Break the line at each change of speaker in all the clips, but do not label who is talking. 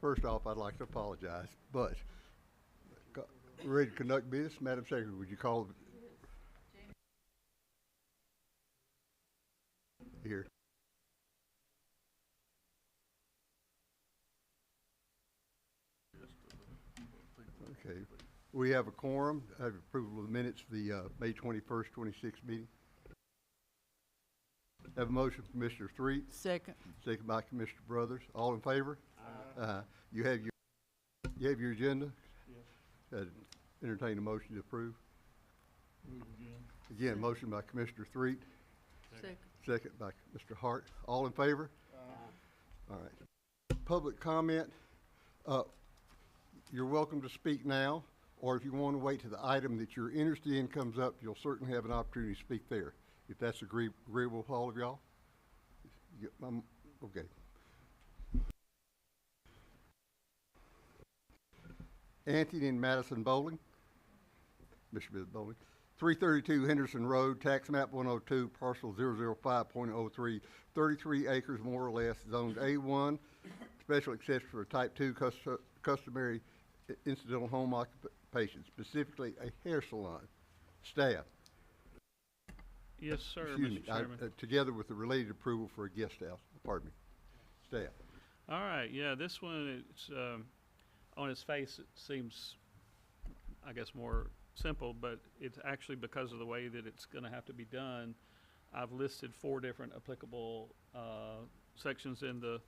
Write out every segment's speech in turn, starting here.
First off, I'd like to apologize, but we're ready to conduct business. Madam Secretary, would you call here? Okay. We have a quorum. I have approval of the minutes for the May 21st, 26th meeting. Have a motion from Commissioner Threet.
Second.
Second by Commissioner Brothers. All in favor? You have your agenda? Yes. Entertain a motion to approve. Again, motion by Commissioner Threet.
Second.
Second by Mr. Hart. All in favor? All right. Public comment. You're welcome to speak now, or if you want to wait till the item that you're interested in comes up, you'll certainly have an opportunity to speak there, if that's agreeable with all of y'all. Okay. Anthony and Madison Bowling. Mr. Bowling. 332 Henderson Road, tax map 102, parcel 005.03, 33 acres more or less, zoned A1, special exception for type 2 customary incidental home occupation, specifically a hair salon. Staff.
Yes, sir,
Excuse me,
Mr. Chairman.
together with the related approval for a guest house. Pardon me. Staff.
All right, yeah, this one, it's, on its face, it seems, I guess, more simple, but it's actually because of the way that it's going to have to be done. I've listed 4 different applicable sections in the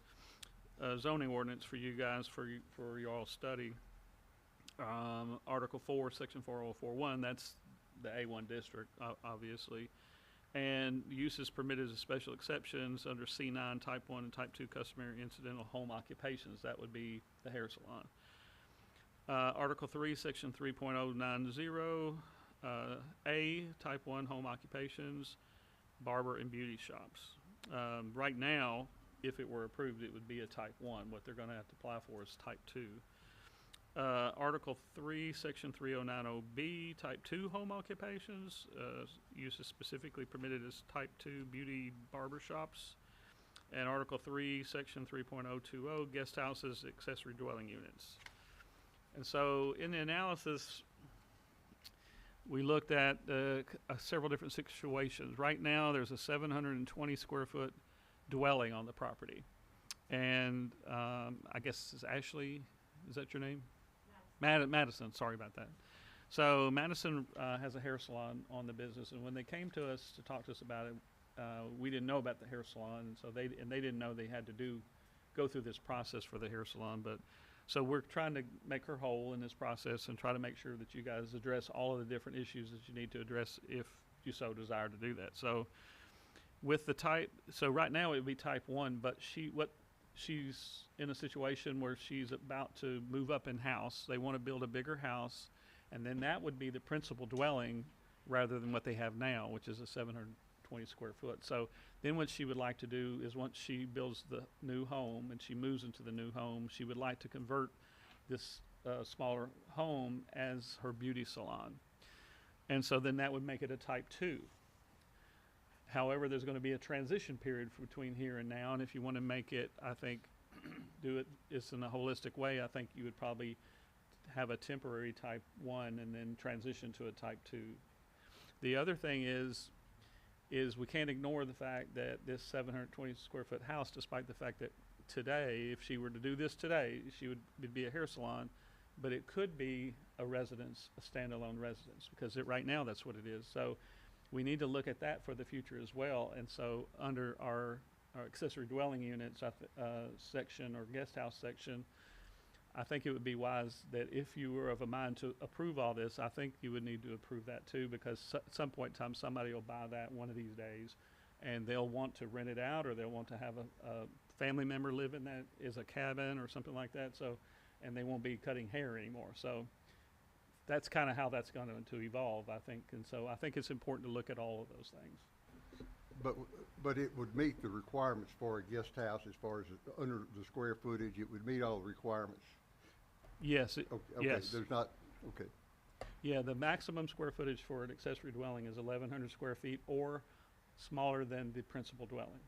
zoning ordinance for you guys for y'all study. Article 4, Section 4041, that's the A1 district, obviously. And uses permitted as special exceptions under C9 Type 1 and Type 2 customary incidental home occupations. That would be the hair salon. Article 3, Section 3.090, A, Type 1 home occupations, barber and beauty shops. Right now, if it were approved, it would be a Type 1. What they're going to have to apply for is Type 2. Article 3, Section 3090B, Type 2 home occupations, uses specifically permitted as Type 2 beauty barber shops. And Article 3, Section 3.020, guest houses, accessory dwelling units. And so in the analysis, we looked at several different situations. Right now, there's a 720 square foot dwelling on the property. And I guess is Ashley, is that your name? Madison, sorry about that. So Madison has a hair salon on the business, and when they came to us to talk to us about it, we didn't know about the hair salon, and so they didn't know they had to go through this process for the hair salon. But so we're trying to make her whole in this process and try to make sure that you guys address all of the different issues that you need to address if you so desire to do that. So with the so right now it would be Type 1, but she's in a situation where she's about to move up in house. They want to build a bigger house, and then that would be the principal dwelling rather than what they have now, which is a 720 square foot. So then what she would like to do is once she builds the new home and she moves into the new home, she would like to convert this smaller home as her beauty salon. And so then that would make it a Type 2. However, there's going to be a transition period between here and now, and if you want to make it, I think, do it in a holistic way, I think you would probably have a temporary Type 1 and then transition to a Type 2. The other thing is we can't ignore the fact that this 720 square foot house, despite the fact that today, if she were to do this today, it'd be a hair salon, but it could be a residence, a standalone residence, because right now that's what it is. So we need to look at that for the future as well. And so under our accessory dwelling units section or guest house section, I think it would be wise that if you were of a mind to approve all this, I think you would need to approve that too, because at some point in time somebody will buy that one of these days and they'll want to rent it out, or they'll want to have a family member live in that as a cabin or something like that. So, and they won't be cutting hair anymore. So that's kind of how that's going to evolve, I think. And so I think it's important to look at all of those things.
But it would meet the requirements for a guest house as far as under the square footage. It would meet all the requirements.
Yes.
Okay,
yes.
There's not, okay.
Yeah, the maximum square footage for an accessory dwelling is 1,100 square feet or smaller than the principal dwelling.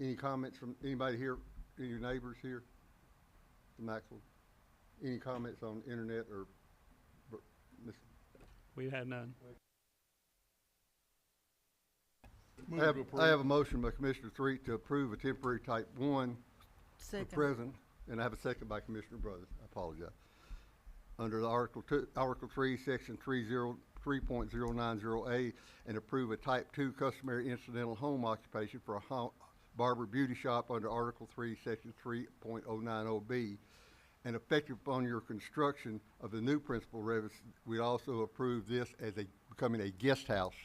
Any comments from anybody here any neighbors here? The Maxwell? Any comments on internet or, Ms.
We had none.
I have a motion by Commissioner Threet to approve a temporary type 1 for
Second.
present, and I have a second by Commissioner Brothers. I apologize. Under the Article 3, Section 3.090A, and approve a type 2 customary incidental home occupation for a barber beauty shop under Article 3, Section 3.090B. And effective upon your construction of the new principal residence, we also approve this as becoming a guest house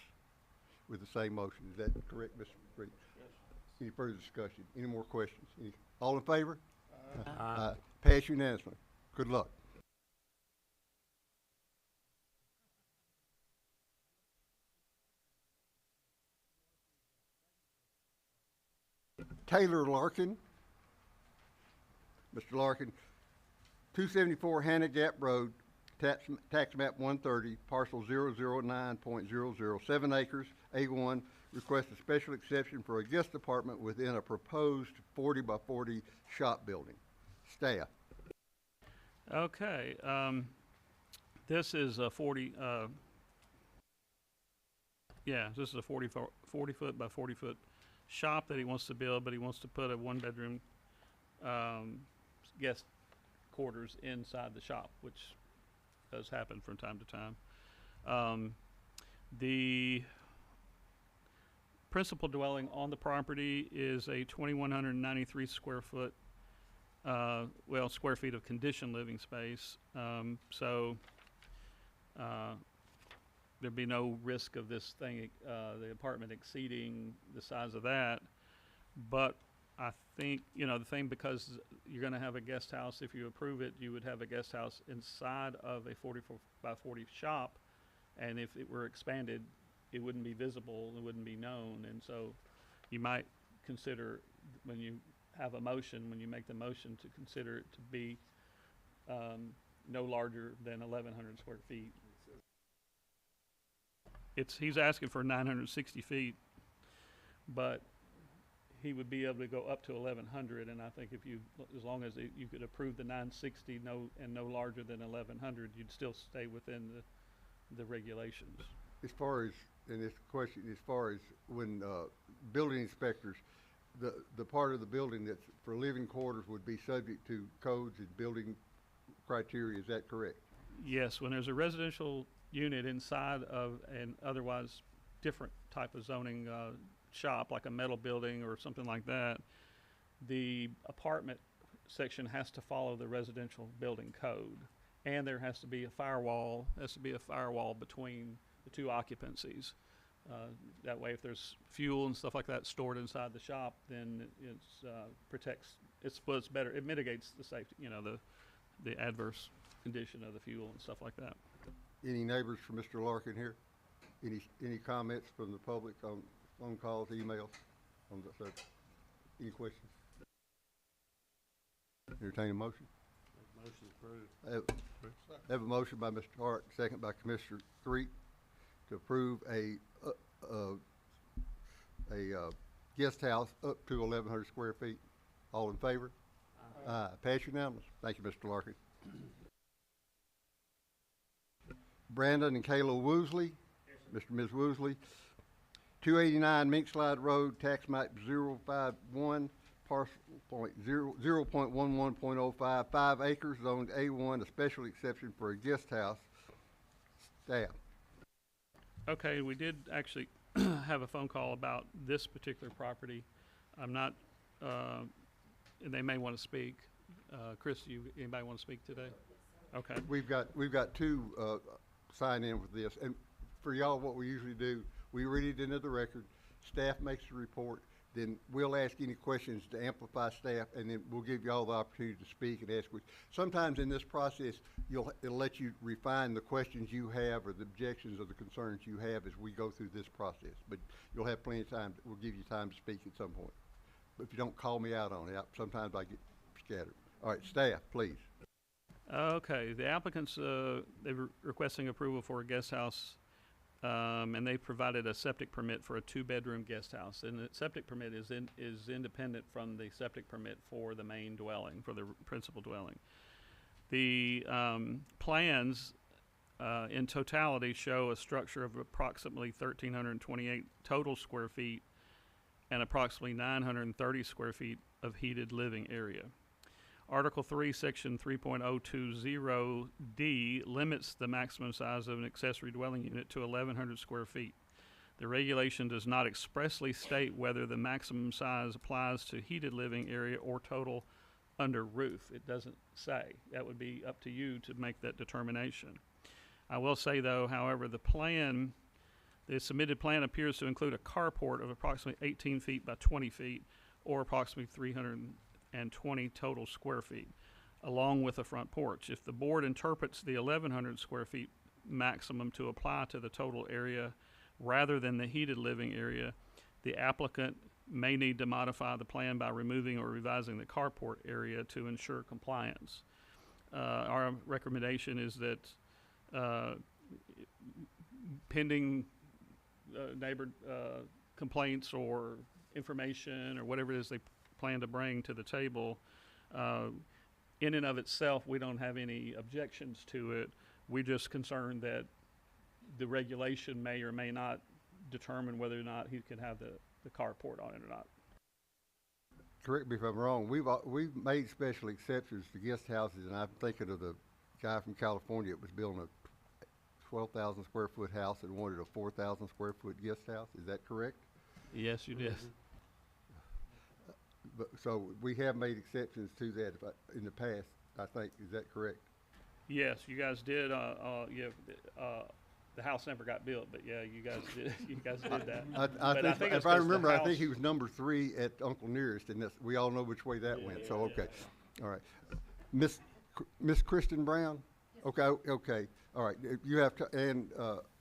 with the same motion. Is that correct, Mr. Reed? Yes. Any further discussion? Any more questions? All in favor? Aye. Pass unanimously. Good luck. Taylor Larkin. Mr. Larkin, 274 Hannah Gap Road, tax map 130, parcel 009.00, 7 acres, A1, requests a special exception for a guest apartment within a proposed 40 by 40 shop building. Staff.
Okay, this is a 40, this is a 40 foot by 40 foot shop that he wants to build, but he wants to put a 1-bedroom, guest quarters inside the shop, which does happen from time to time. The principal dwelling on the property is a 2,193 square foot, square feet of conditioned living space. There'd be no risk of this thing, the apartment exceeding the size of that. But I think, the thing, because you're gonna have a guest house, if you approve it, you would have a guest house inside of a 44 by 40 shop. And if it were expanded, it wouldn't be visible, it wouldn't be known. And so you might consider, when you have a motion, when you make the motion, to consider it to be no larger than 1,100 square feet. He's asking for 960 feet, but he would be able to go up to 1,100, and I think as long as you could approve the 960 and no larger than 1,100, you'd still stay within the regulations.
As far as, in this question, as far as when building inspectors, the part of the building that's for living quarters would be subject to codes and building criteria, is that correct?
Yes, when there's a residential unit inside of an otherwise different type of zoning shop, like a metal building or something like that, the apartment section has to follow the residential building code, and there has to be a firewall between the two occupancies. That way, if there's fuel and stuff like that stored inside the shop, then it's better. It mitigates the safety, the adverse condition of the fuel and stuff like that.
Any neighbors for Mr. Larkin here? Any comments from the public on phone calls, emails on the subject? Any questions? Entertain a motion?
Motion approved.
I have a motion by Mr. Hart, second by Commissioner Threet, to approve a guest house up to 1,100 square feet. All in favor? Aye. Pass unanimous. Thank you, Mr. Larkin. Brandon and Kayla Woosley. Mr. and Ms. Woosley. 289 Mink Slide Road, tax map 051, parcel 0.11.05, 5 acres, zoned A1, a special exception for a guest house. Staff.
Okay, we did actually have a phone call about this particular property. I'm not, and they may want to speak. Chris, anybody want to speak today? Okay.
We've got two sign in with this, and for y'all, what we usually do, we read it into the record, staff makes a report, then we'll ask any questions to amplify staff, and then we'll give you all the opportunity to speak and ask questions. Sometimes in this process, it'll let you refine the questions you have or the objections or the concerns you have as we go through this process. But you'll have plenty of time. We'll give you time to speak at some point. But if you don't call me out on it, sometimes I get scattered. All right, staff, please.
Okay, the applicants, they were requesting approval for a guest house and they provided a septic permit for a 2-bedroom guest house. And the septic permit is independent from the septic permit for the main dwelling, for the principal dwelling. The plans in totality show a structure of approximately 1,328 total square feet and approximately 930 square feet of heated living area. Article 3, Section 3.020D limits the maximum size of an accessory dwelling unit to 1,100 square feet. The regulation does not expressly state whether the maximum size applies to heated living area or total under roof. It doesn't say. That would be up to you to make that determination. I will say, though, however, the submitted plan appears to include a carport of approximately 18 feet by 20 feet, or approximately 320 total square feet, along with a front porch. If the board interprets the 1,100 square feet maximum to apply to the total area rather than the heated living area, the applicant may need to modify the plan by removing or revising the carport area to ensure compliance. Our recommendation is that pending neighbor complaints or information or whatever it is they plan to bring to the table, in and of itself, we don't have any objections to it. We're just concerned that the regulation may or may not determine whether or not he can have the carport on it or not.
Correct me if I'm wrong, we've made special exceptions to guest houses, and I'm thinking of the guy from California that was building a 12,000 square foot house and wanted a 4,000 square foot guest house. Is that correct?
Yes, you did.
But, so we have made exceptions to that in the past, I think. Is that correct?
Yes, you guys did. The house never got built, but yeah, you guys did. You guys did that.
I
But
think,
it's
if I
'cause the
remember, I think
house-
he was number 3 at Uncle Nearest, and we all know which way that went. So okay, all right, Miss Kristen Brown. Okay, okay, all right. You have and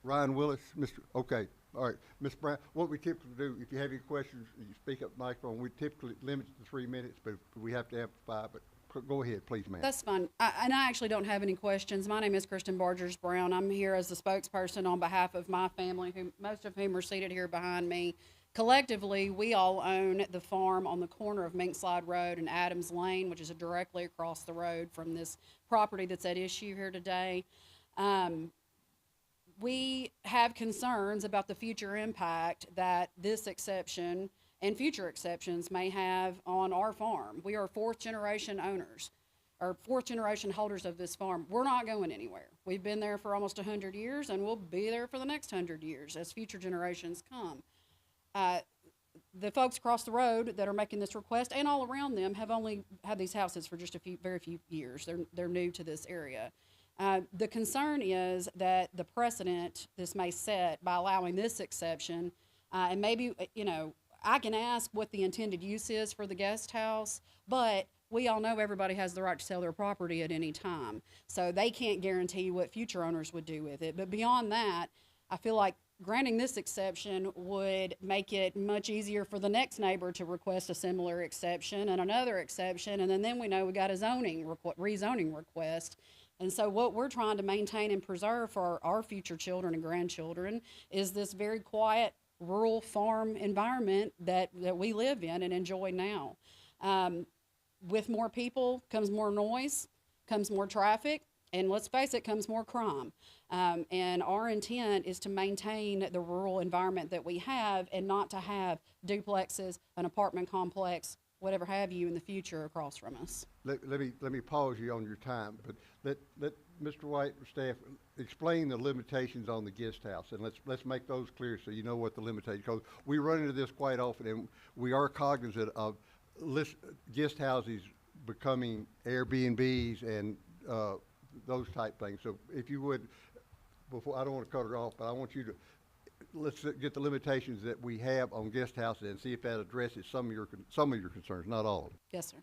Ryan Willis, Mr. Okay, all right, Miss Brown. What we typically do, if you have any questions, you speak up the microphone. We typically limit it to 3 minutes, but we have to amplify. But go ahead, please, ma'am.
That's fine. And I actually don't have any questions. My name is Kristen Bargers Brown. I'm here as the spokesperson on behalf of my family, most of whom are seated here behind me. Collectively, we all own the farm on the corner of Mink Slide Road and Adams Lane, which is directly across the road from this property that's at issue here today. We have concerns about the future impact that this exception and future exceptions may have on our farm. We are 4th generation owners, or 4th generation holders of this farm. We're not going anywhere. We've been there for almost 100 years, and we'll be there for the next 100 years as future generations come. The folks across the road that are making this request and all around them have only had these houses for just very few years. They're new to this area. The concern is that the precedent this may set by allowing this exception, and maybe, I can ask what the intended use is for the guest house, but we all know everybody has the right to sell their property at any time. So they can't guarantee what future owners would do with it. But beyond that, I feel like granting this exception would make it much easier for the next neighbor to request a similar exception and another exception, and then we know we got a rezoning request. And so what we're trying to maintain and preserve for our future children and grandchildren is this very quiet rural farm environment that we live in and enjoy now. With more people comes more noise, comes more traffic, and let's face it, comes more crime. And our intent is to maintain the rural environment that we have and not to have duplexes, an apartment complex, whatever have you in the future across from us.
Let me pause you on your time, but let Mr. White and staff explain the limitations on the guest house, and let's make those clear so you know what the limitations, because we run into this quite often, and we are cognizant of guest houses becoming Airbnbs and those type things. So if you would, before, I don't want to cut it off, but I want you to, let's get the limitations that we have on guest houses and see if that addresses some of your concerns, not all of them.
Yes, sir.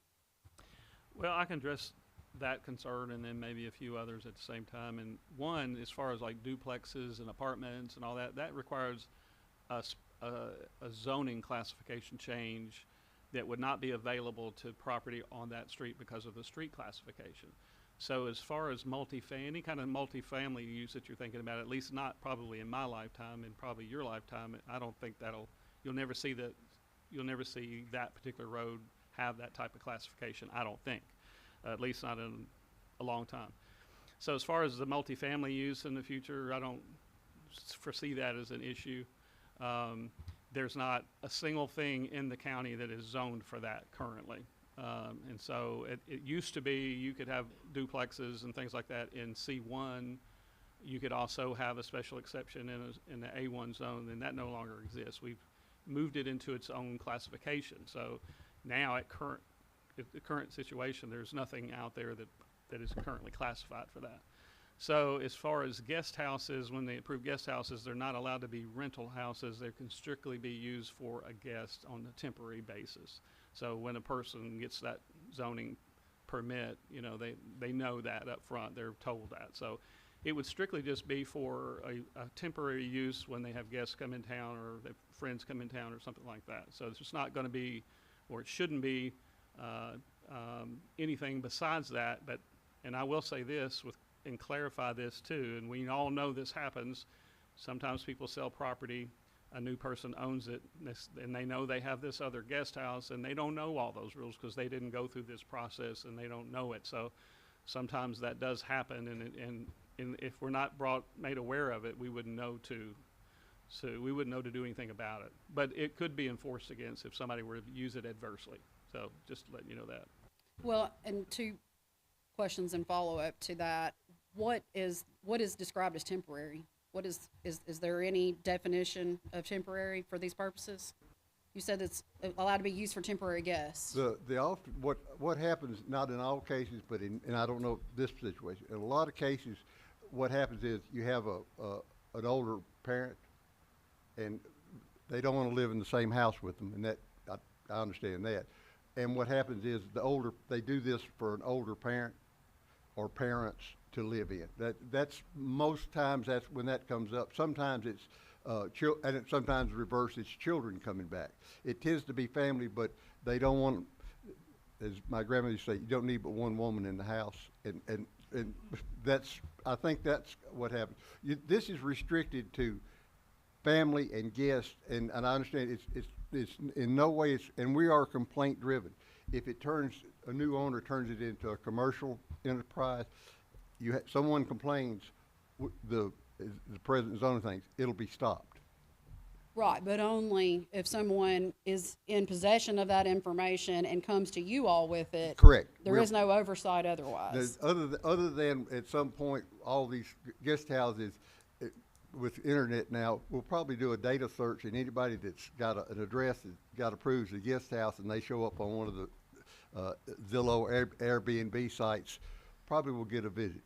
Well, I can address that concern and then maybe a few others at the same time. And one, as far as like duplexes and apartments and all that, that requires a zoning classification change that would not be available to property on that street because of the street classification. So as far as any kind of multifamily use that you're thinking about, at least not probably in my lifetime and probably your lifetime, I don't think you'll never see that particular road have that type of classification, I don't think, at least not in a long time. So as far as the multifamily use in the future, I don't foresee that as an issue. There's not a single thing in the county that is zoned for that currently. And so it used to be you could have duplexes and things like that in C1. You could also have a special exception in the A1 zone, and that no longer exists. We've moved it into its own classification. So now at the current situation, there's nothing out there that is currently classified for that. So as far as guest houses, when they approve guest houses, they're not allowed to be rental houses. They can strictly be used for a guest on a temporary basis. So when a person gets that zoning permit, you know, they know that up front. They're told that. So it would strictly just be for a temporary use when they have guests come in town or their friends come in town or something like that. So it's just not going to be, or it shouldn't be, anything besides that. But, and I will say this and clarify this too, and we all know this happens. Sometimes people sell property, a new person owns it, and they know they have this other guest house, and they don't know all those rules because they didn't go through this process and they don't know it. So sometimes that does happen, and if we're not made aware of it, we wouldn't know to do anything about it. But it could be enforced against if somebody were to use it adversely. So just letting you know that.
Well, and 2 questions and follow-up to that. What is described as temporary? Is there any definition of temporary for these purposes? You said it's allowed to be used for temporary guests.
What happens, not in all cases, but and I don't know this situation, in a lot of cases, what happens is you have an older parent and they don't want to live in the same house with them, and that, I understand that. And what happens is they do this for an older parent or parents to live in. That's most times that's when that comes up. Sometimes it's and sometimes reverse, it's children coming back. It tends to be family, but they don't want, as my grandmother used to say, you don't need but one woman in the house, and I think that's what happens. This is restricted to family and guests, and I understand it's in no way, and we are complaint driven. If a new owner turns it into a commercial enterprise, someone complains, the president zoning things, it'll be stopped.
Right, but only if someone is in possession of that information and comes to you all with it.
Correct.
There is no oversight otherwise.
Other than at some point, all these guest houses with internet now, we'll probably do a data search, and anybody that's got an address that got approved as a guest house and they show up on one of the Zillow Airbnb sites, probably will get a visit.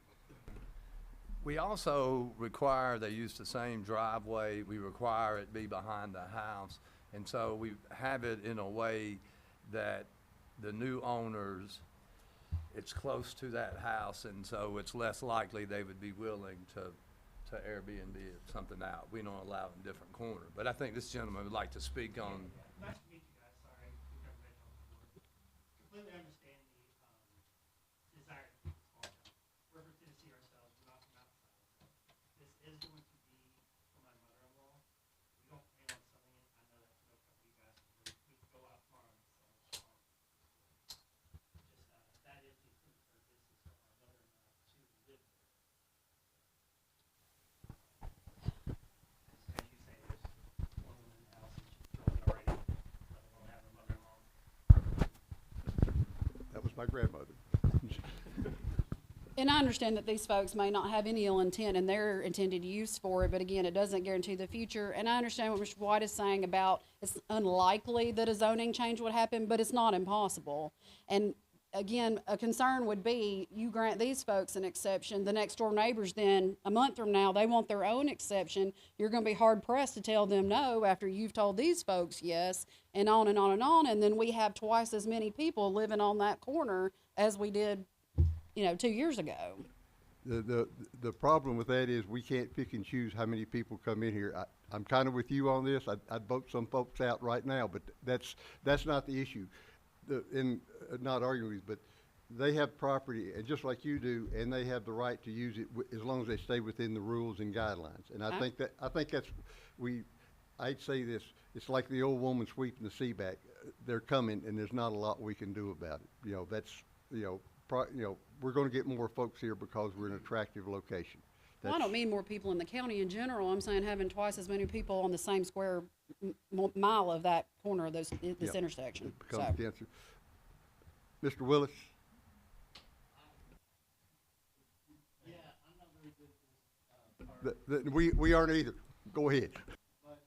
We also require they use the same driveway. We require it be behind the house. And so we have it in a way that the new owners, it's close to that house, and so it's less likely they would be willing to Airbnb something out. We don't allow it in different corners. But I think this gentleman would like to speak on.
Nice to meet you guys. Sorry, we've never met on before. Completely understand the desire to keep it small town. We're from Tennessee ourselves. We're not from outside. So this is going to be for my mother-in-law. We don't plan on selling it. I know that's no trouble you guys. We could go out tomorrow and sell it. Just that is the approved for this is for my mother-in-law to live there. As you say, there's one woman in the house and she's going already, let alone have her mother-in-law.
That was my grandmother.
And I understand that these folks may not have any ill intent in their intended use for it, but again, it doesn't guarantee the future. And I understand what Mr. White is saying about it's unlikely that a zoning change would happen, but it's not impossible. And again, a concern would be you grant these folks an exception, the next door neighbors then, a month from now, they want their own exception. You're going to be hard pressed to tell them no after you've told these folks yes, and on and on and on. And then we have twice as many people living on that corner as we did 2 years ago.
The problem with that is we can't pick and choose how many people come in here. I'm kind of with you on this. I'd vote some folks out right now, but that's not the issue. Not arguing, but they have property, and just like you do, and they have the right to use it as long as they stay within the rules and guidelines. And I think that's, I'd say this, it's like the old woman sweeping the sea back. They're coming, and there's not a lot we can do about it. You know, that's, we're gonna get more folks here because we're an attractive location.
Well, I don't mean more people in the county in general. I'm saying having twice as many people on the same square mile of that corner of this
Yeah.
intersection.
It becomes
So,
denser. Mr. Willis?
Yeah, I'm not very good at this,
We aren't either. Go ahead.
but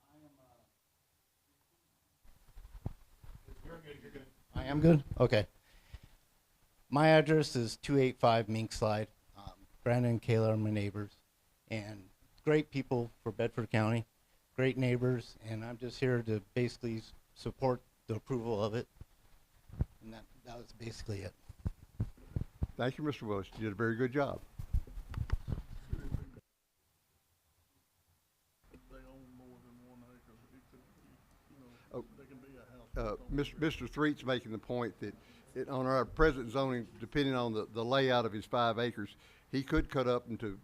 I am, you're good, you're good. I am good? Okay. My address is 285 Mink Slide. Brandon and Kayla are my neighbors, and great people for Bedford County, great neighbors, and I'm just here to basically support the approval of it. And that was basically it.
Thank you, Mr. Willis. You did a very good job.
They own more than 1 acre, it could be,
Oh.
they can be a house.
Mr. Threet's making the point that on our present zoning, depending on the layout of his 5 acres, he could cut up into,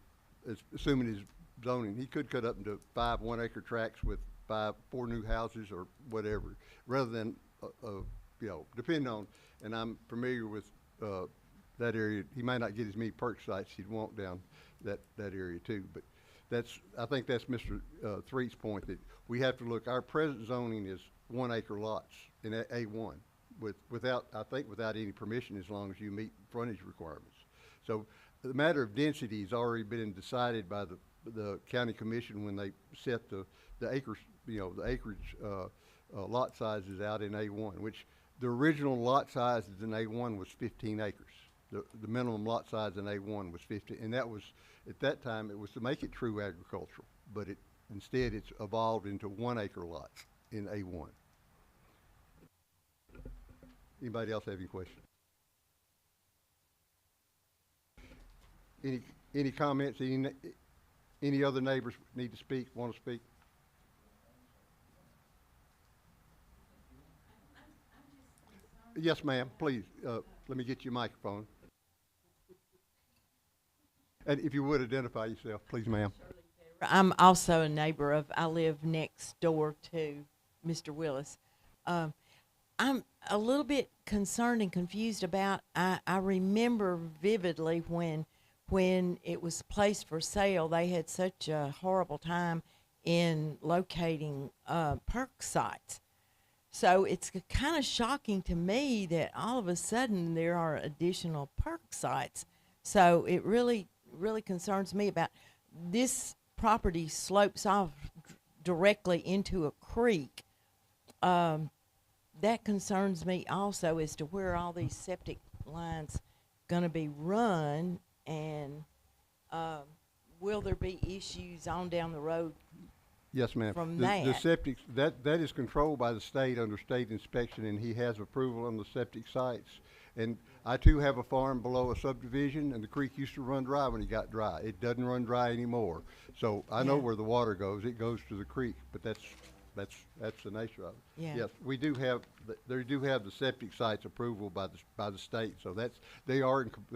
assuming his zoning, he could cut up into 5 1-acre tracts with 4 new houses or whatever, rather than, depending on, and I'm familiar with that area, he might not get as many perk sites he'd want down that area too, but I think that's Mr. Threet's point, that we have to look, our present zoning is 1-acre lots in A1 without any permission, as long as you meet frontage requirements. So the matter of density has already been decided by the county commission when they set the acres, the acreage lot sizes out in A1, which the original lot sizes in A1 was 15 acres. The minimum lot size in A1 was 15, and that was, at that time, it was to make it true agricultural, but instead it's evolved into 1-acre lots in A1. Anybody else have any questions? Any comments? Any other neighbors need to speak, want to speak? Yes, ma'am, please, let me get you a microphone. And if you would, identify yourself, please, ma'am.
I'm also a neighbor I live next door to Mr. Willis. I'm a little bit concerned and confused about, I remember vividly when it was placed for sale, they had such a horrible time in locating perk sites. So it's kind of shocking to me that all of a sudden there are additional perk sites. So it really concerns me about this property slopes off directly into a creek. That concerns me also as to where all these septic lines going to be run, and will there be issues on down the road?
Yes, ma'am.
From
The
that.
septic, that is controlled by the state under state inspection, and he has approval on the septic sites. And I too have a farm below a subdivision, and the creek used to run dry when it got dry. It doesn't run dry anymore. So I know
Yeah.
where the water goes. It goes to the creek, but that's the nature of it.
Yeah.
Yes, we do have, they do have the septic sites approval by the state, so they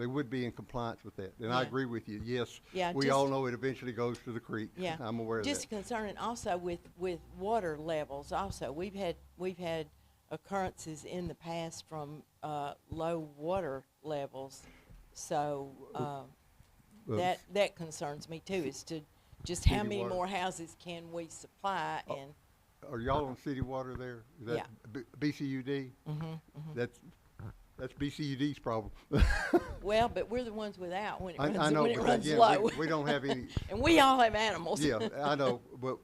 would be in compliance with that. And I
Yeah.
agree with you, yes.
Yeah,
We all know it eventually goes to the creek.
Yeah,
I'm aware of that.
just concerning also with water levels. Also, we've had occurrences in the past from low water levels, so that concerns me too. Is to just how
City
many
water.
more houses can we supply? And
Are y'all on city water there? Is that
Yeah.
BCUD? That's BCUD's problem.
well, but we're the ones without when it
I
runs,
know,
when it
but
runs
again,
low,
we don't have any,
and we all have animals.
yeah, I know, but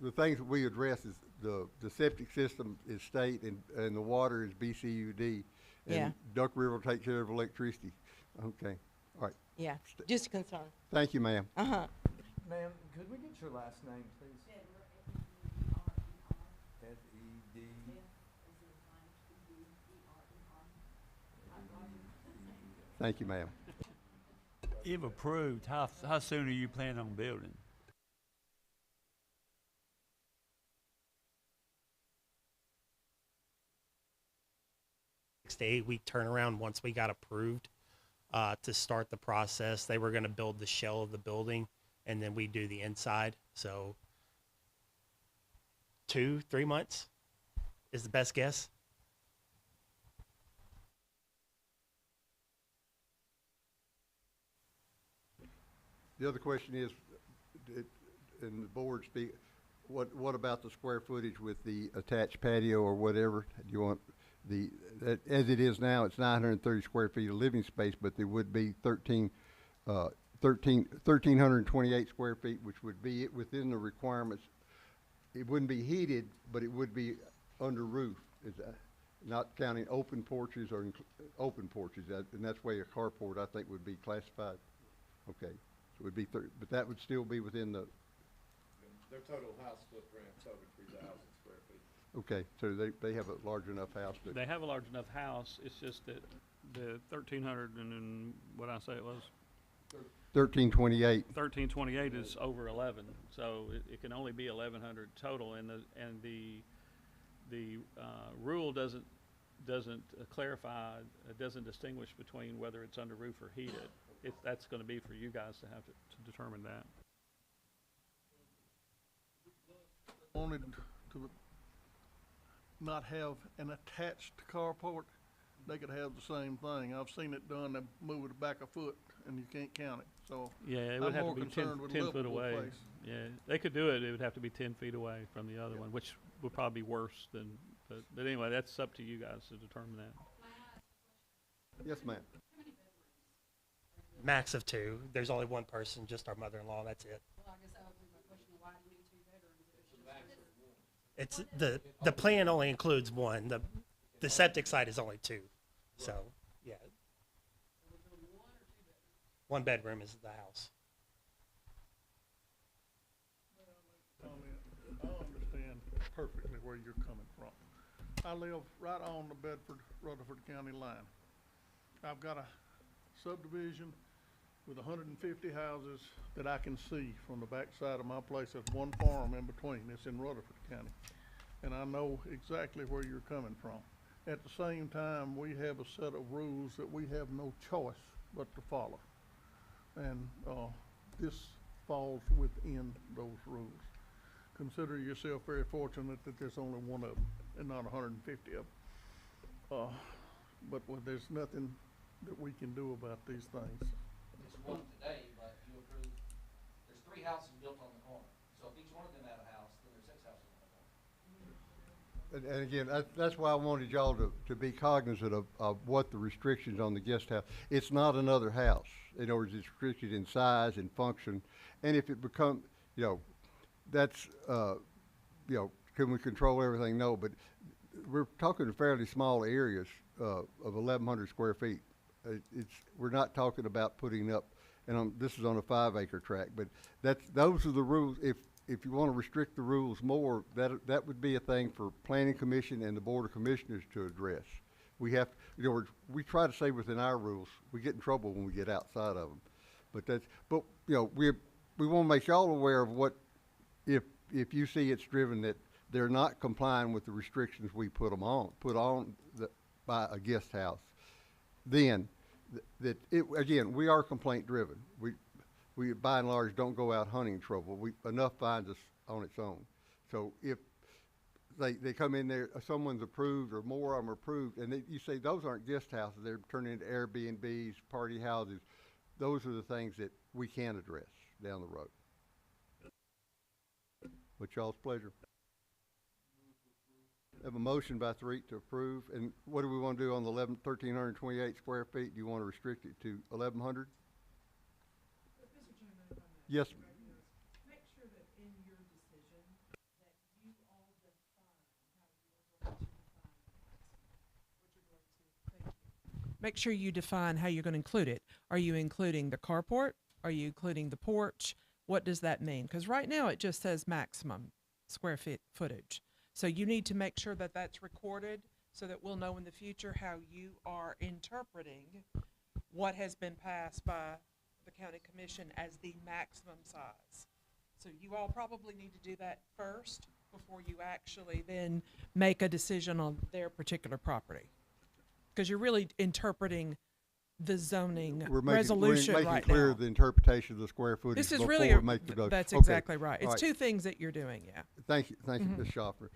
the things that we address is the septic system is state and the water is BCUD.
Yeah.
And Duck River will take care of electricity. Okay, all right.
Yeah, just a concern.
Thank you, ma'am.
Uh-huh.
Ma'am, could we get your last name, please? F-E-D.
Thank you, ma'am.
If approved, how soon are you planning on building?
6 to 8 week turnaround once we got approved to start the process. They were going to build the shell of the building, and then we do the inside. So 2-3 months is the best guess.
The other question is, and the board speak, what about the square footage with the attached patio or whatever? Do you want as it is now, it's 930 square feet of living space, but there would be 1,328 square feet, which would be within the requirements. It wouldn't be heated, but it would be under roof, not counting open porches or open porches, and that's where a carport, I think, would be classified. Okay, so it would be but that would still be within the.
Their total house footprint's over 3,000 square feet.
Okay, so they have a large enough house to.
They have a large enough house, it's just that the 1,300 and then, what'd I say it was?
1328.
1328 is over 11, so it can only be 1,100 total, and the rule doesn't clarify, it doesn't distinguish between whether it's under roof or heated. That's going to be for you guys to have to determine that.
Wanted to not have an attached carport, they could have the same thing. I've seen it done, they move it back a foot and you can't count it, so.
Yeah, it would
I'm
have
more
to be 10
concerned with
10 foot
livable
away.
place.
Yeah, they could do it, it would have to be 10 feet away from the other one, which would probably be worse than, but anyway, that's up to you guys to determine that.
Yes, ma'am.
Max of 2. There's only one person, just our mother-in-law. That's it.
Well, I guess that would be my question, why do you need 2 bedrooms?
It's the plan only includes one. The septic site is only 2. So yeah. 1 bedroom is the house.
I understand perfectly where you're coming from. I live right on the Bedford-Rutherford County line. I've got a subdivision with 150 houses that I can see from the backside of my place. There's one farm in between. It's in Rutherford County. And I know exactly where you're coming from. At the same time, we have a set of rules that we have no choice but to follow. And this falls within those rules. Consider yourself very fortunate that there's only one of them and not 150 of them. But there's nothing that we can do about these things.
It's one today, but you approve, there's 3 houses built on the corner. So if each one of them had a house, then there's 6 houses on the corner.
And again, that's why I wanted y'all to be cognizant of what the restrictions on the guest house. It's not another house. In other words, it's restricted in size and function. And if it becomes, that's, can we control everything? No, but we're talking fairly small areas of 1,100 square feet. We're not talking about putting up, and this is on a 5-acre tract, but those are the rules. If you want to restrict the rules more, that would be a thing for Planning Commission and the Board of Commissioners to address. We have, we try to stay within our rules. We get in trouble when we get outside of them. But we want to make y'all aware of what, if you see it's driven that they're not complying with the restrictions we put on by a guest house, then again, we are complaint driven. We by and large don't go out hunting trouble. Enough finds us on its own. So if they come in there, someone's approved or more of them are approved, and you say those aren't guest houses, they're turning into Airbnbs, party houses. Those are the things that we can address down the road. With y'all's pleasure. Have a motion by Tariq to approve, and what do we want to do on the 1,328 square feet? Do you want to restrict it to 1,100? Yes.
Make sure that in your decision that you all define how you're going to define what you're going to. Thank you. Make sure you define how you're going to include it. Are you including the carport? Are you including the porch? What does that mean? Because right now it just says maximum square footage. So you need to make sure that that's recorded so that we'll know in the future how you are interpreting what has been passed by the county commission as the maximum size. So you all probably need to do that first before you actually then make a decision on their particular property. Because you're really interpreting the zoning
We're making
resolution right
clear
now.
the interpretation of the square footage
This is
before
really,
we make the motion.
that's
Okay.
exactly right.
All
It's two things that you're doing, yeah.
Thank you, Ms. Schaffner.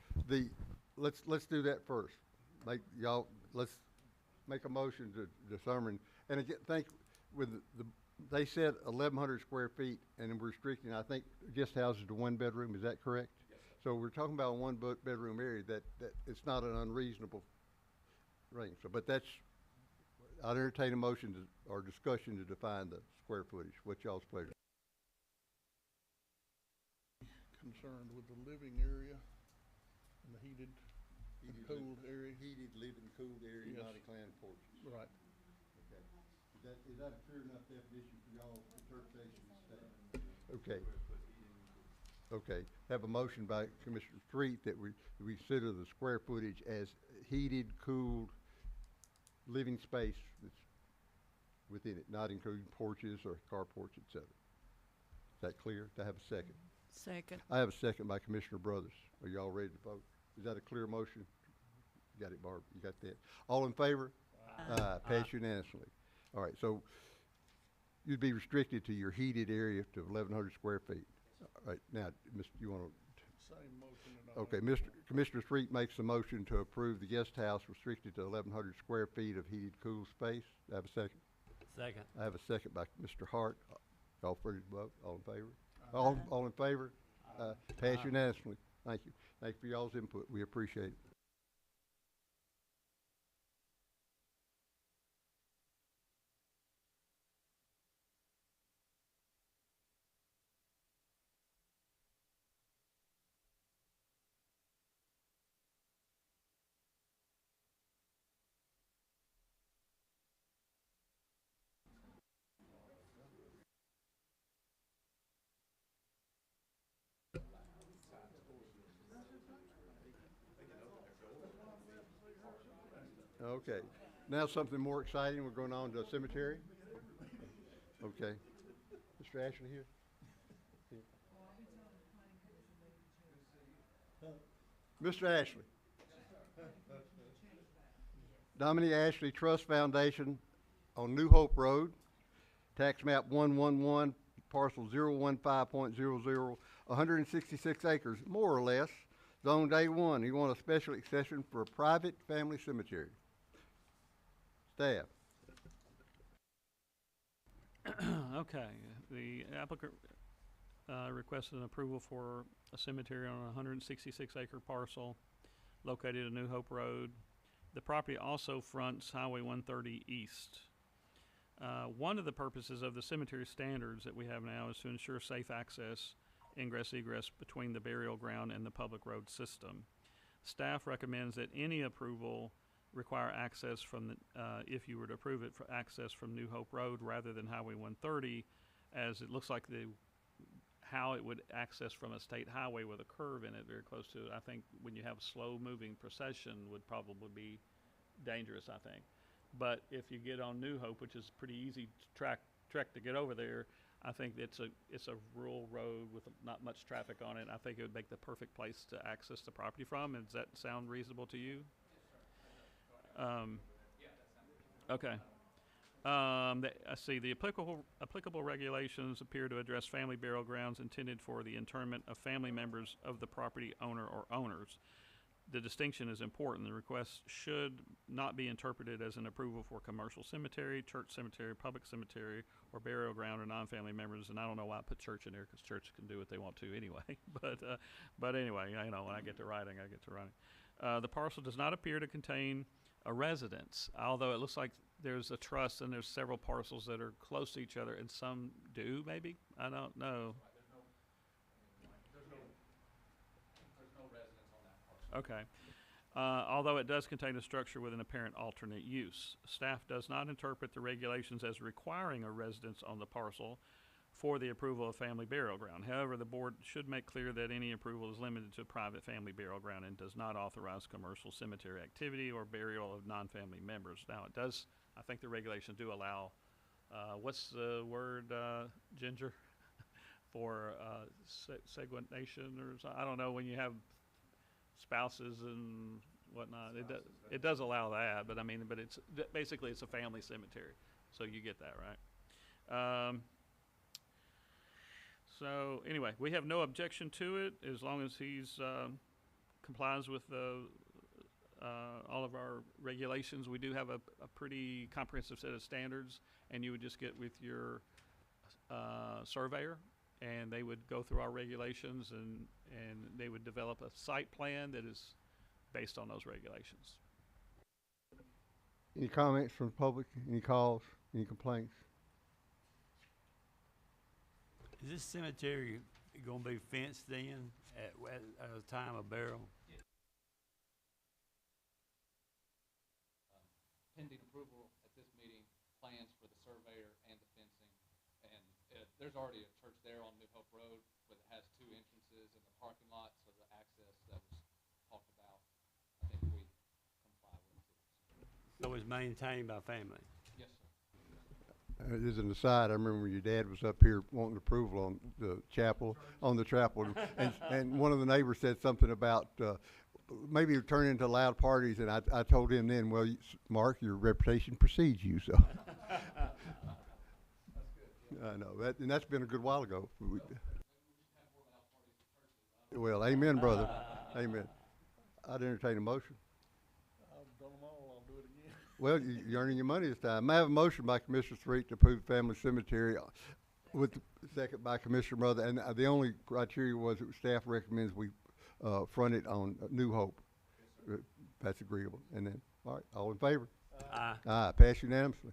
Let's do that first. Let's make a motion to determine, and again, they said 1,100 square feet, and we're restricting, I think, guest houses to one bedroom, is that correct? Yes, sir. So we're talking about a bedroom area, that it's not an unreasonable range, so, but I'd entertain a motion or discussion to define the square footage. What's y'all's pleasure?
Concerned with the living area and the heated and cooled area.
Heated, living, cooled area,
Yes.
not inclined porches.
Right.
Okay. Is that a clear enough definition for y'all's interpretation of staff? Okay. Okay. Have a motion by Commissioner Street that we consider the square footage as heated, cooled, living space that's within it, not including porches or carports, et cetera. Is that clear? Do I have a second?
Second.
I have a second by Commissioner Brothers. Are y'all ready to vote? Is that a clear motion? You got it, Barb? You got that? All in favor? Passed unanimously. All right, so you'd be restricted to your heated area to 1,100 square feet. All right, now, you want to,
Same motion and all.
okay, Commissioner Street makes a motion to approve the guest house restricted to 1,100 square feet of heated, cool space. Do I have a second?
Second.
I have a second by Mr. Hart. Y'all ready to vote? All in favor? All in favor? Pass unanimously. Thank you. Thank you for y'all's input. We appreciate it. Okay. Now something more exciting. We're going on to a cemetery. Okay. Mr. Ashley here? Mr. Ashley. Dominique Ashley Trust Foundation on New Hope Road, tax map 111, parcel 015.00, 166 acres, more or less, zoned A1. You want a special exception for a private family cemetery. Staff.
Okay, the applicant requested an approval for a cemetery on a 166 acre parcel located at New Hope Road. The property also fronts Highway 130 East. One of the purposes of the cemetery standards that we have now is to ensure safe access, ingress, egress between the burial ground and the public road system. Staff recommends that any approval require access from the, if you were to approve it, for access from New Hope Road rather than Highway 130, as it looks like how it would access from a state highway with a curve in it very close to it. I think when you have a slow moving procession would probably be dangerous, I think. But if you get on New Hope, which is pretty easy trek to get over there, I think it's a rural road with not much traffic on it. I think it would make the perfect place to access the property from. And does that sound reasonable to you? Okay. I see the applicable regulations appear to address family burial grounds intended for the interment of family members of the property owner or owners. The distinction is important. The request should not be interpreted as an approval for commercial cemetery, church cemetery, public cemetery, or burial ground of non-family members. And I don't know why I put church in there, because church can do what they want to anyway. But anyway, you know, when I get to writing, I get to writing. The parcel does not appear to contain a residence, although it looks like there's a trust and there's several parcels that are close to each other, and some do, maybe? I don't know.
There's no residence on that parcel.
Okay. Although it does contain a structure with an apparent alternate use. Staff does not interpret the regulations as requiring a residence on the parcel for the approval of family burial ground. However, the board should make clear that any approval is limited to private family burial ground and does not authorize commercial cemetery activity or burial of non-family members. Now, it does, I think the regulations do allow, what's the word, Ginger, for segmentation or something? I don't know, when you have spouses and whatnot. It does allow that, but I mean, but basically it's a family cemetery, so you get that, right? So anyway, we have no objection to it as long as he's complies with all of our regulations. We do have a pretty comprehensive set of standards, and you would just get with your surveyor, and they would go through our regulations, and they would develop a site plan that is based on those regulations.
Any comments from the public? Any calls? Any complaints?
Is this cemetery gonna be fenced in at a time of burial?
Pending approval at this meeting, plans for the surveyor and the fencing. And there's already a church there on New Hope Road, but it has 2 entrances in the parking lot, so the access that was talked about, I think we comply with it.
So it's maintained by family?
Yes, sir.
As an aside, I remember when your dad was up here wanting approval on the chapel, and one of the neighbors said something about maybe it turned into loud parties, and I told him then, well, Mark, your reputation precedes you, so. I know, and that's been a good while ago. Well, amen, brother, amen. I'd entertain a motion.
I've done them all, I'll do it again.
Well, you're earning your money this time. I have a motion by Commissioner Threet to approve family cemetery with the second by Commissioner Mother, and the only criteria was that staff recommends we front it on New Hope. That's agreeable. And then, all right, all in favor?
Aye.
Aye, pass unanimously.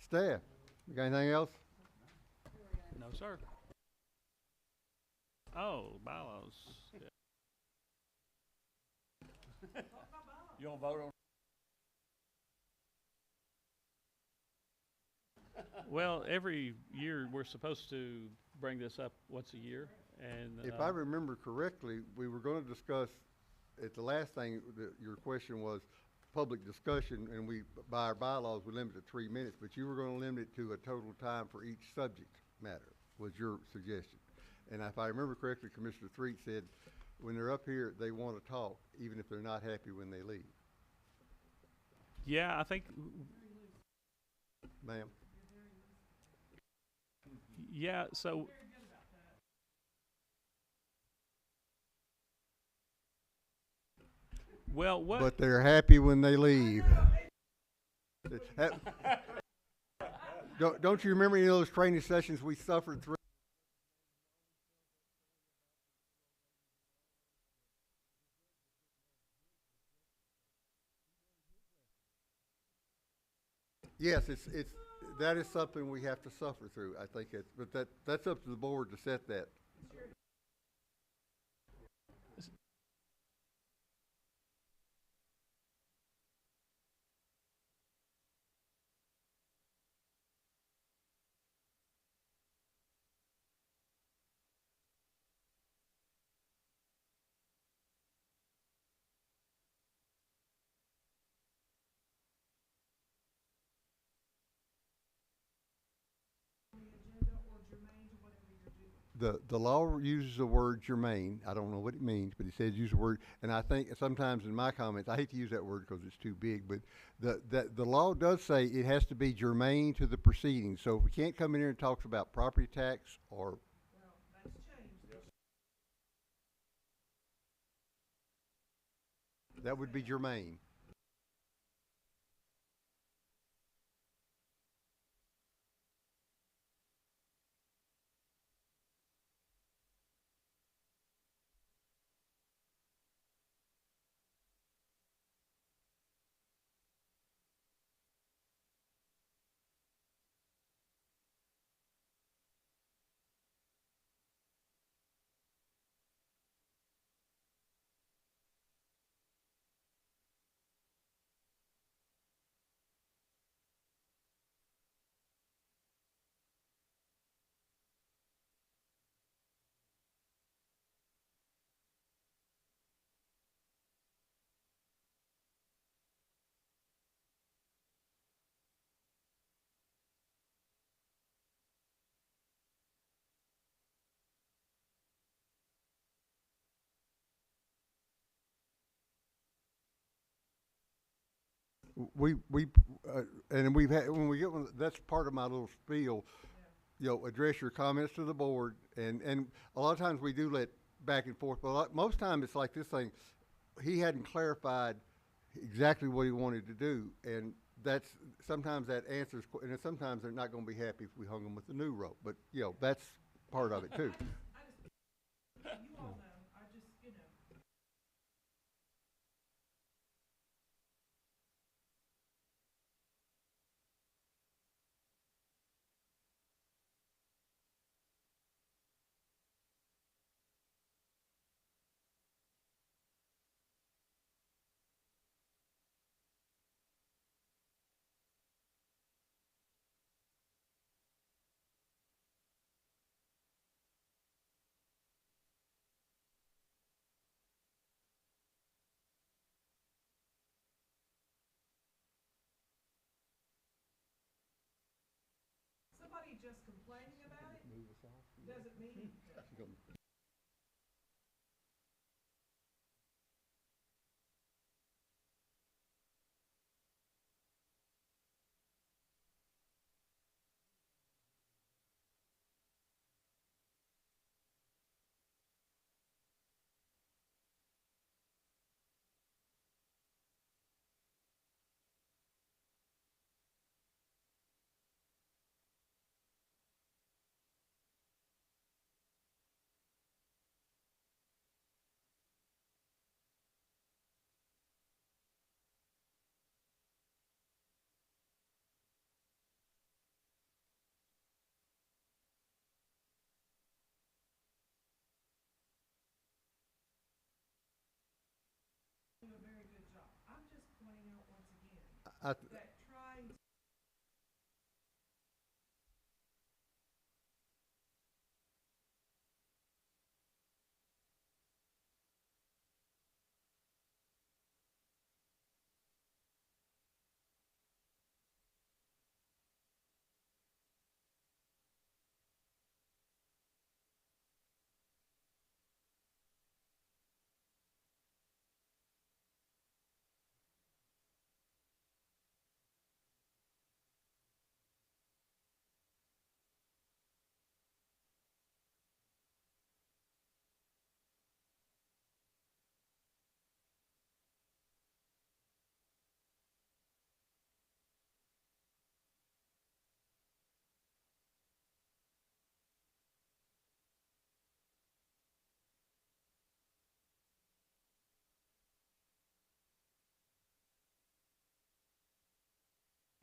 Staff, you got anything else?
No, sir. Oh, bylaws. Yeah.
You gonna vote on?
Well, every year, we're supposed to bring this up once a year, and.
If I remember correctly, we were gonna discuss, at the last thing, your question was public discussion, and we, by our bylaws, we limit it to 3 minutes, but you were gonna limit it to a total time for each subject matter, was your suggestion. And if I remember correctly, Commissioner Threet said, when they're up here, they wanna talk, even if they're not happy when they leave.
Yeah, I think,
Ma'am?
yeah, so. Well, what?
But they're happy when they leave. Don't you remember any of those training sessions we suffered through? Yes, that is something we have to suffer through, I think, but that's up to the board to set that. The law uses the word germane. I don't know what it means, but it says use the word. And I think sometimes in my comments, I hate to use that word because it's too big, but the law does say it has to be germane to the proceedings. So if we can't come in here and talk about property tax or. That would be germane. and we've had, when we get one, that's part of my little spiel. You know, address your comments to the board, and a lot of times we do let back and forth, but most time it's like this thing, he hadn't clarified exactly what he wanted to do, and that's, sometimes that answers, and then sometimes they're not gonna be happy if we hung them with the new rope, but, you know, that's part of it too.
You all know, I just, you know. Somebody just complaining about it doesn't mean. Do a very good job. I'm just pointing out once again that trying.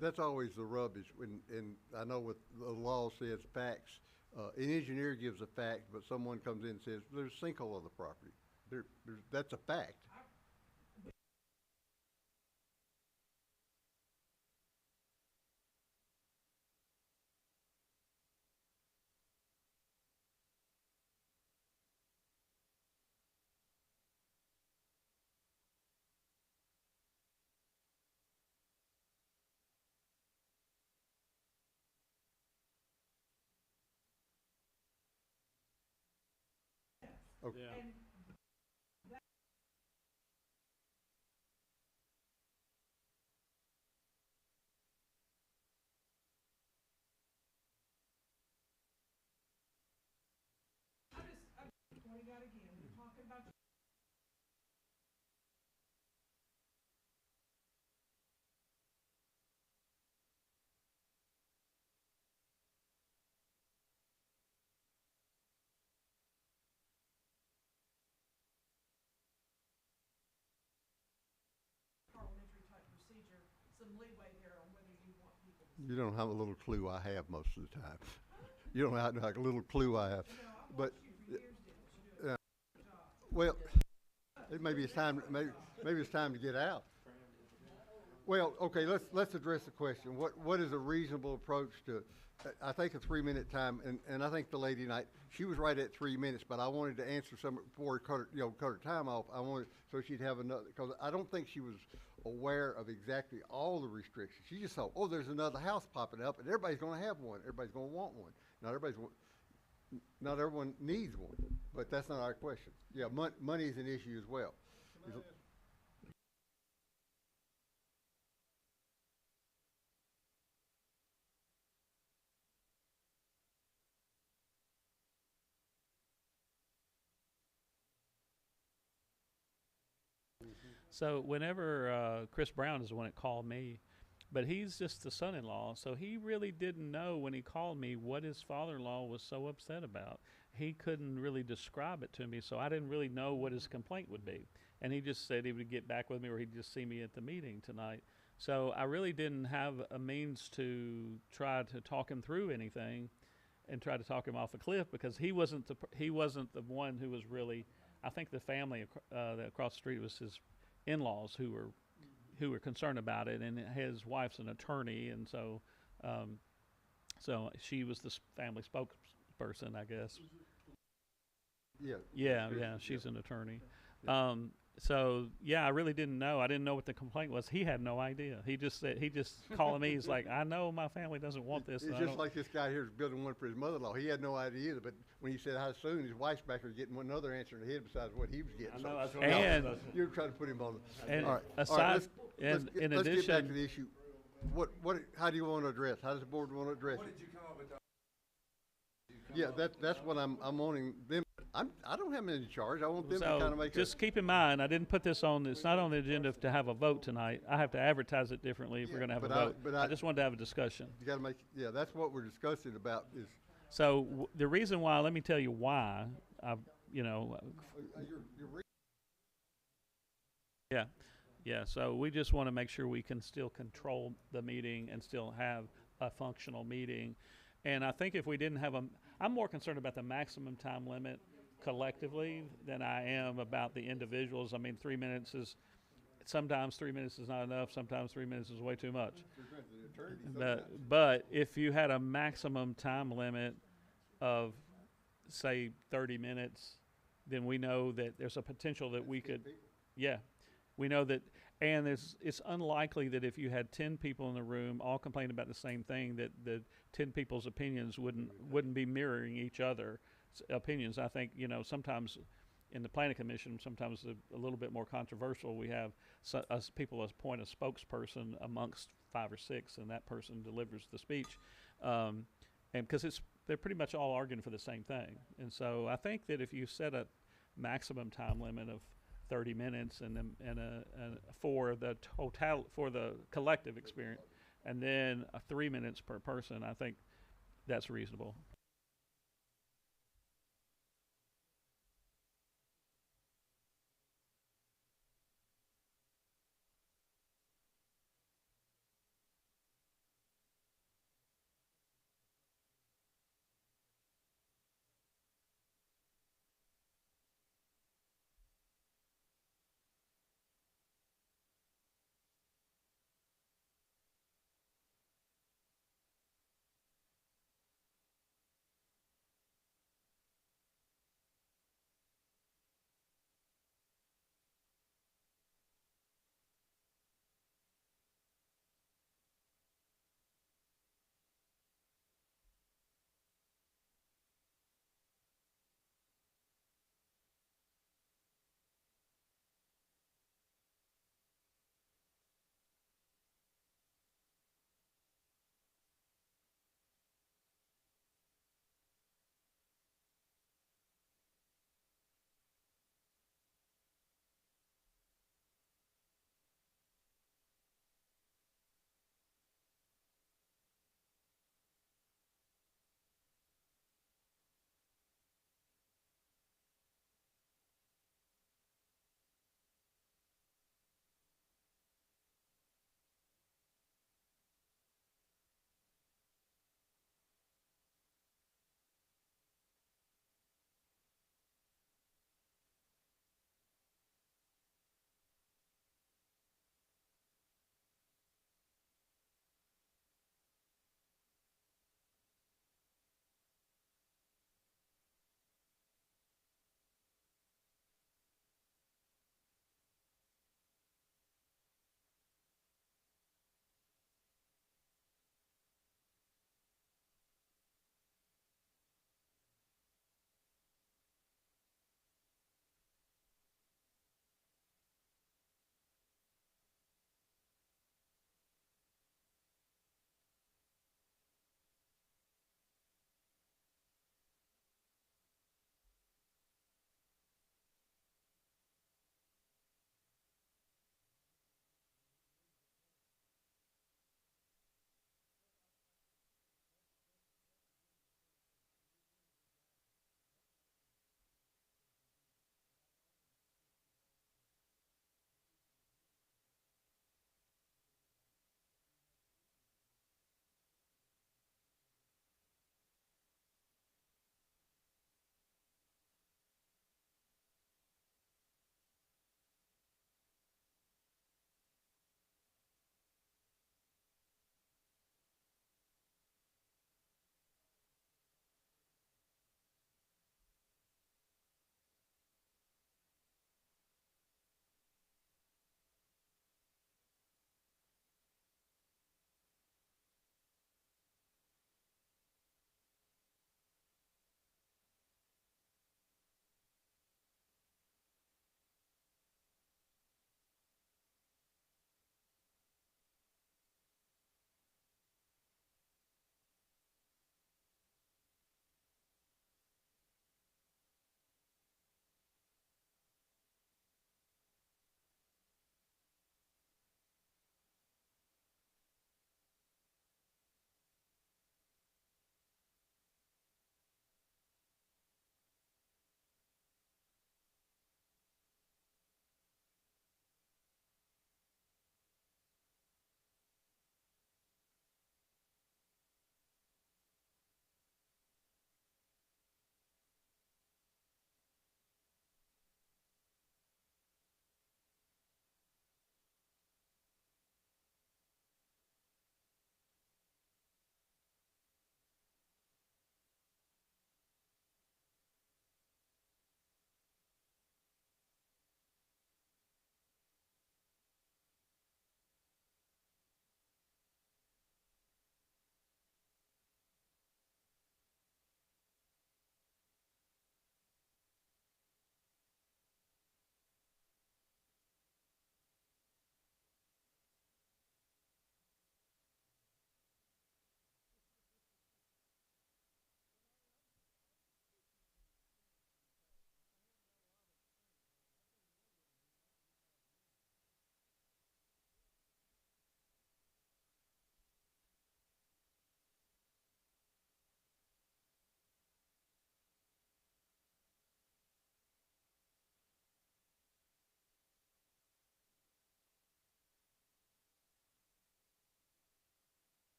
That's always the rubbish, when, and I know what the law says, facts, an engineer gives a fact, but someone comes in and says, there's a sinkhole on the property. That's a fact. Okay.
Yeah.
I'm pointing out again, we're talking about. Parliamentary type procedure, some leeway there on whether you want people to.
You don't have a little clue I have most of the time. You don't have like a little clue I have, but, well, maybe it's time, maybe it's time to get out. Well, okay, let's address the question. What is a reasonable approach to, I think a 3-minute time, and I think the lady tonight, she was right at 3 minutes, but I wanted to answer some, before cut her time off, I wanted, so she'd have another, because I don't think she was aware of exactly all the restrictions. She just thought, oh, there's another house popping up, and everybody's gonna have one, everybody's gonna want one. Not everyone needs one, but that's not our question. Yeah, money is an issue as well.
So whenever Chris Brown is the one that called me, but he's just the son-in-law, so he really didn't know when he called me what his father-in-law was so upset about. He couldn't really describe it to me, so I didn't really know what his complaint would be. And he just said he would get back with me, or he'd just see me at the meeting tonight. So I really didn't have a means to try to talk him through anything and try to talk him off a cliff, because he wasn't the one who was really. I think the family that across the street was his in-laws who were concerned about it, and his wife's an attorney, and so she was the family spokesperson, I guess.
Yeah.
Yeah, she's an attorney. So yeah, I really didn't know. I didn't know what the complaint was. He had no idea. He just calling me. He's like, I know my family doesn't want this.
It's just like this guy here is building one for his mother-in-law. He had no idea either, but when he said how soon, his wife's back there getting another answer in the head besides what he was getting.
I know, that's what
And
You're trying to put him on.
and
All right.
aside,
Let's
in
get back
addition,
to the issue. How do you want to address? How does the board want to address it?
you come up with?
Yeah, that's what I'm wanting them. I don't have them in charge. I want them to kind
so
of make
just keep in mind, I didn't put this on. It's not on the agenda to have a vote tonight. I have to advertise it differently if we're going to have a vote. I just wanted to have a discussion.
You got to make. Yeah, that's what we're discussing about. Is
So the reason why, let me tell you why. Yeah. So we just want to make sure we can still control the meeting and still have a functional meeting. And I think if we didn't have I'm more concerned about the maximum time limit collectively than I am about the individuals. I mean, 3 minutes is, sometimes 3 minutes is not enough. Sometimes 3 minutes is way too much. But if you had a maximum time limit of, say, 30 minutes, then we know that there's a potential that we could, we know that, and it's unlikely that if you had 10 people in the room all complaining about the same thing, that the 10 people's opinions wouldn't be mirroring each other's opinions. I think, sometimes in the planning commission, sometimes a little bit more controversial. We have people appoint a spokesperson amongst 5 or 6, and that person delivers the speech, and because they're pretty much all arguing for the same thing. And so I think that if you set a maximum time limit of 30 minutes for the collective experience, and then 3 minutes per person, I think that's reasonable.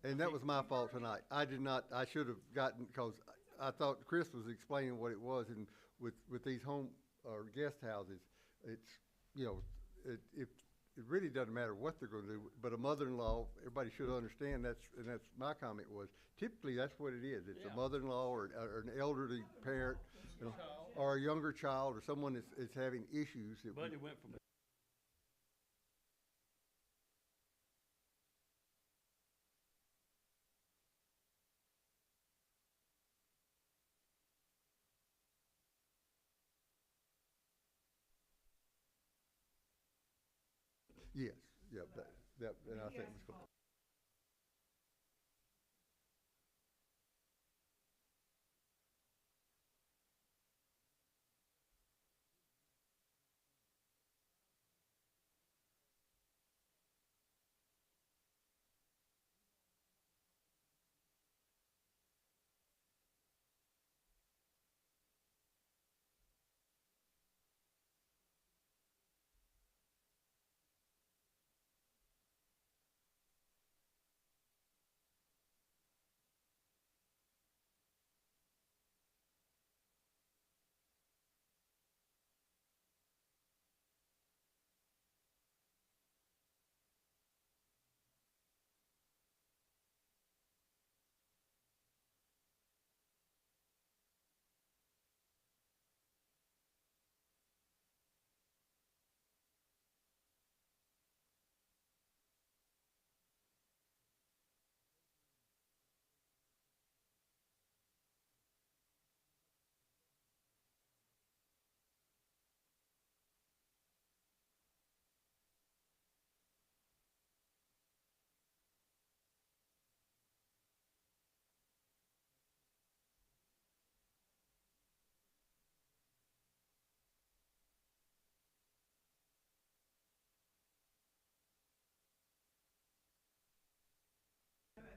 And that was my fault tonight. I did not, I should have gotten, because I thought Chris was explaining what it was, and with these home, or guest houses, it's, you know, it really doesn't matter what they're gonna do, but a mother-in-law, everybody should understand, and that's my comment was, typically, that's what it is. It's a mother-in-law or an elderly parent, you know, or a younger child, or someone that's having issues that
But
we-
it went from
yes, yeah, that, and I think was.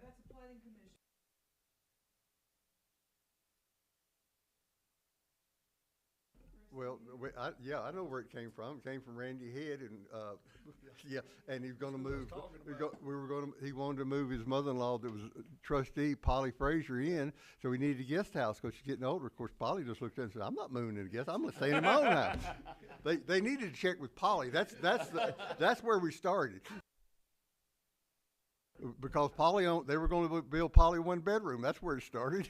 That's a planning commission.
Well, yeah, I know where it came from. It came from Randy Head, and, yeah, and he's gonna move, he wanted to move his mother-in-law that was trustee, Polly Frazier, in, so we needed a guest house, because she's getting older. Of course, Polly just looked at it and said, I'm not moving in a guest, I'm gonna stay in my own house. They needed to check with Polly. That's where we started. Because they were gonna build Polly one bedroom. That's where it started.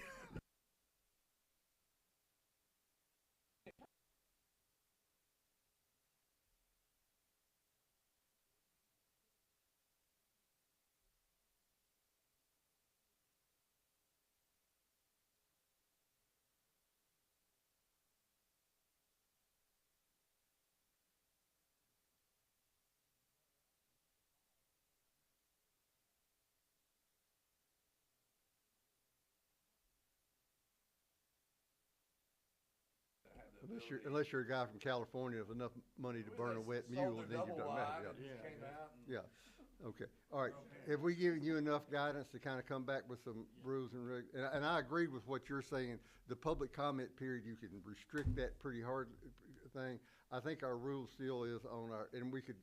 Unless you're a guy from California with enough money to burn a wet mule, then you've done that, yeah. Yeah, okay, all right. Have we given you enough guidance to kind of come back with some rules and and I agree with what you're saying, the public comment period, you can restrict that pretty hard thing. I think our rule still is on our, and we could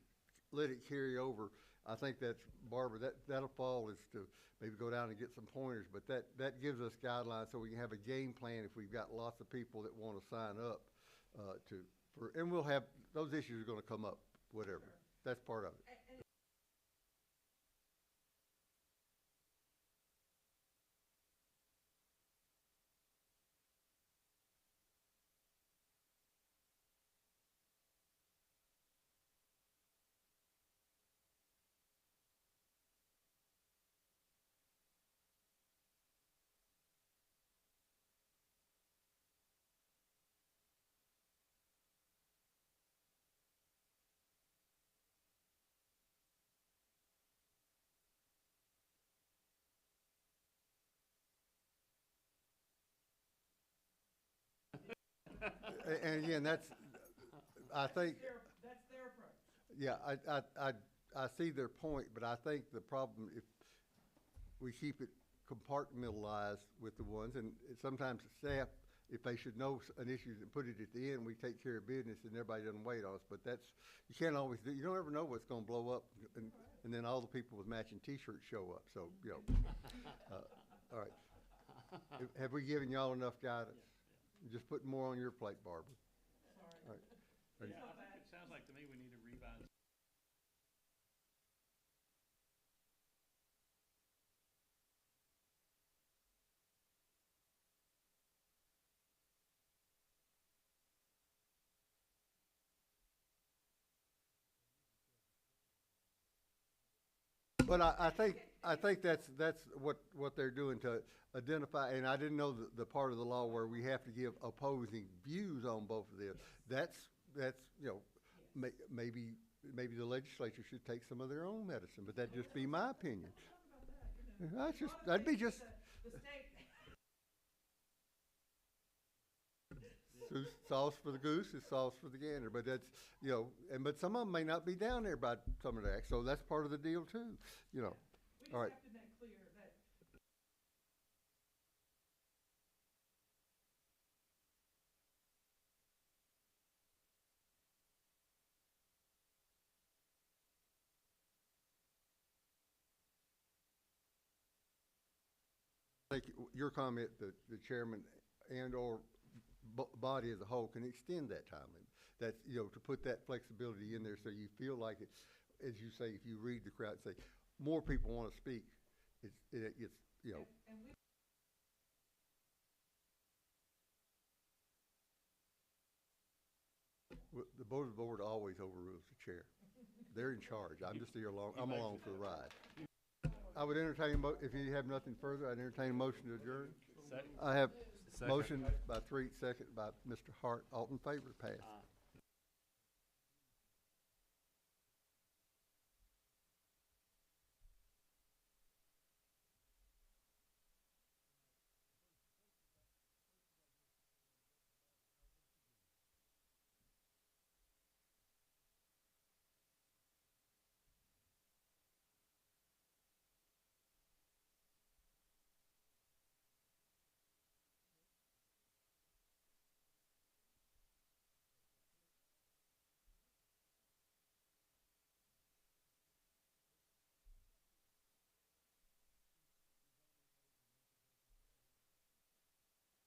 let it carry over. I think that's, Barbara, that'll fall is to maybe go down and get some pointers, but that gives us guidelines so we can have a game plan if we've got lots of people that want to sign up, and we'll have, those issues are gonna come up, whatever. That's part of it. And again, I think.
That's their approach.
Yeah, I see their point, but I think the problem, if we keep it compartmentalized with the ones, and sometimes the staff if they should know an issue and put it at the end, we take care of business and everybody doesn't wait on us. But that's, you can't always do, you don't ever know what's gonna blow up, and then all the people with matching T-shirts show up, so, you know. All right. Have we given y'all enough guidance? Just put more on your plate, Barbara. All right.
Yeah, I think it sounds like to me we need to revise.
But I think that's what they're doing to identify, and I didn't know the part of the law where we have to give opposing views on both of them. That's, you know, maybe the legislature should take some of their own medicine, but that'd just be my opinion. That'd be just. Sauce for the goose is sauce for the gander, but that's, you know, but some of them may not be down there by Summer Act, so that's part of the deal too, you know. All right.
to make clear that
I think your comment, the chairman and/or body as a whole can extend that time limit. That's, you know, to put that flexibility in there so you feel like it, as you say, if you read the crowd, say, more people want to speak, it's, you know. The board always overrules the chair. They're in charge. I'm just here I'm along for the ride. I would entertain, if you have nothing further, I'd entertain a motion to adjourn.
Second.
I have motion by Threet, second by Mr. Hart. All in favor, pass.